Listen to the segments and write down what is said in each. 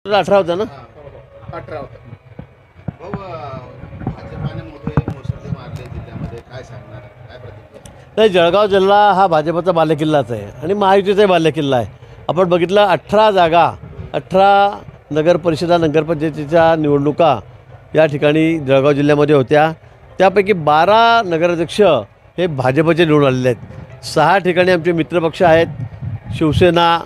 18 होता ना. 18 होतं. भाऊ, भाजपाने मोठे मुसंडी मारले जिल्ह्यामध्ये, काय सांगणार, काय प्रतिक्रिया? नाही, जळगाव जिल्हा हा भाजपचा बालेकिल्लाच आहे आणि महायुतीचाही बालेकिल्ला आहे. आपण बघितलं 18 जागा, 18 नगर परिषदा नगरपंचायतीच्या निवडणुका या ठिकाणी जळगाव जिल्ह्यामध्ये होत्या. त्यापैकी 12 नगराध्यक्ष हे भाजपचे निवडून आलेले आहेत. 6 ठिकाणी आमचे मित्रपक्ष आहेत, शिवसेना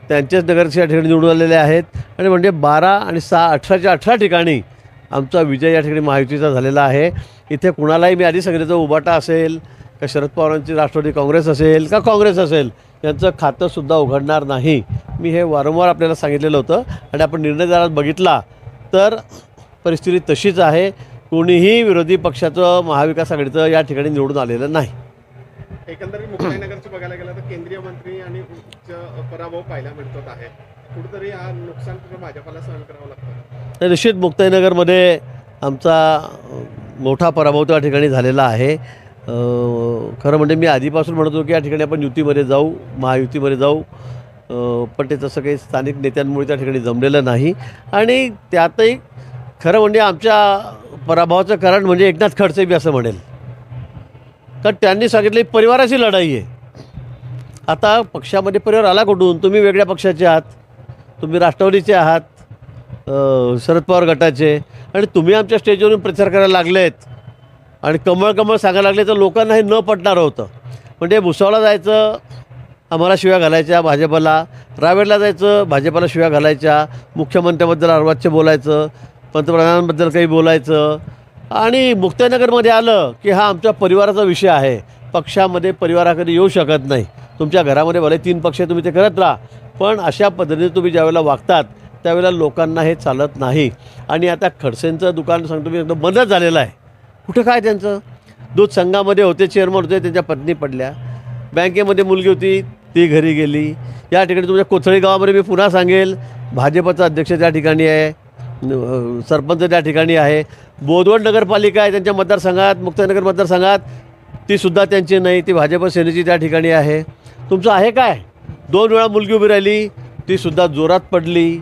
त्यांचेच नगराध्यक्ष या ठिकाणी निवडून आलेले आहेत. आणि म्हणजे 12 आणि 6 18च्या 18 ठिकाणी आमचा विजय या ठिकाणी महायुतीचा झालेला आहे. इथे कुणालाही मी आधी सांगितलं, उबाटा असेल का शरद पवारांची राष्ट्रवादी काँग्रेस असेल का काँग्रेस असेल, यांचं खातंसुद्धा उघडणार नाही. मी हे वारंवार आपल्याला सांगितलेलं होतं आणि आपण निर्णय जर बघितला तर परिस्थिती तशीच आहे. कोणीही विरोधी पक्षाचं महाविकास आघाडीचं या ठिकाणी निवडून आलेलं नाही. एकंदरीत मुक्ताईनगरचं बघायला गेलं तर केंद्रीय मंत्री आणि पराभव पाहायला मिळत आहे. कुठेतरी हा नुकसान भाजपाला सहन करावं लागतं. तर निश्चित मुक्ताईनगरमध्ये आमचा मोठा पराभव त्या ठिकाणी झालेला आहे. खरं म्हणजे मी आधीपासून म्हणत होतो की या ठिकाणी आपण युतीमध्ये जाऊ, महायुतीमध्ये जाऊ, पण ते तसं काही स्थानिक नेत्यांमुळे त्या ठिकाणी जमलेलं नाही. आणि त्यातही खरं म्हणजे आमच्या पराभवाचं कारण म्हणजे एकनाथ खडसे बी असं म्हणेल, कारण त्यांनी सांगितले परिवाराची लढाई आहे. आता पक्षामध्ये परिवार आला कुठून? तुम्ही वेगळ्या पक्षाचे आहात, तुम्ही राष्ट्रवादीचे आहात, शरद पवार गटाचे, आणि तुम्ही आमच्या स्टेजवरून प्रचार करायला लागलेत आणि कमळ सांगायला लागले तर लोकांना हे न पटणार होतं. म्हणजे भुसावळला जायचं, आम्हाला शिव्या घालायच्या भाजपला, रावेरला जायचं, भाजपला शिव्या घालायच्या, मुख्यमंत्र्याबद्दल अर्वाच्य बोलायचं, पंतप्रधानांबद्दल काही बोलायचं. आणि मुक्ताईनगरमध्ये आलं की हा आमच्या परिवाराचा विषय आहे, पक्षामध्ये परिवाराकडे येऊ शकत नाही. तुमच्या घरामध्ये भले 3 पक्ष तुम्ही ते करत राहा, पण अशा पद्धतीने तुम्ही ज्यावेळेला वागतात त्यावेळेला लोकांना हे चालत नाही. आणि आता खडसेंचं दुकान सांगतो मी एकदम बंदच झालेलं आहे. कुठं काय त्यांचं? दूध संघामध्ये होते, चेअरमन होते, त्यांच्या पत्नी पडल्या, बँकेमध्ये मुलगी होती ती घरी गेली. या ठिकाणी तुमच्या कोथळी गावामध्ये मी पुन्हा सांगेल, भाजपचा अध्यक्ष त्या ठिकाणी आहे, सरपंच त्या ठिकाणी आहे, बोदवड नगरपालिका आहे त्यांच्या मतदारसंघात, मुक्ताईनगर मतदारसंघात, तीसुद्धा त्यांची नाही, ती भाजप सेनेची त्या ठिकाणी आहे. तुमचं आहे काय? 2 वेळा मुलगी उभी राहिली, तीसुद्धा जोरात पडली.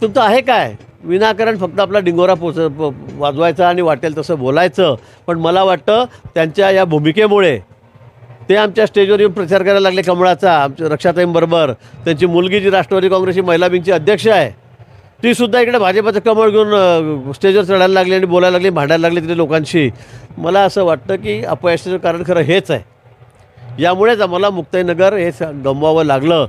तुमचं आहे काय? विनाकारण फक्त आपला डिंगोरा वाजवायचा आणि वाटेल तसं बोलायचं. पण मला वाटतं त्यांच्या या भूमिकेमुळे ते आमच्या स्टेजवर येऊन प्रचार करायला लागले कमळाचा, आमच्या रक्षाताईंबरोबर. त्यांची मुलगी जी राष्ट्रवादी काँग्रेसची महिला विंगची अध्यक्ष आहे, तीसुद्धा इकडे भाजपाचं कमळ घेऊन स्टेजवर चढायला लागली आणि बोलायला लागली, भांडायला लागली तिथे लोकांशी. मला असं वाटतं की अपयशाचं कारण खरं हेच आहे. यामुळेच आम्हाला मुक्ताईनगर हे गमवावं लागलं.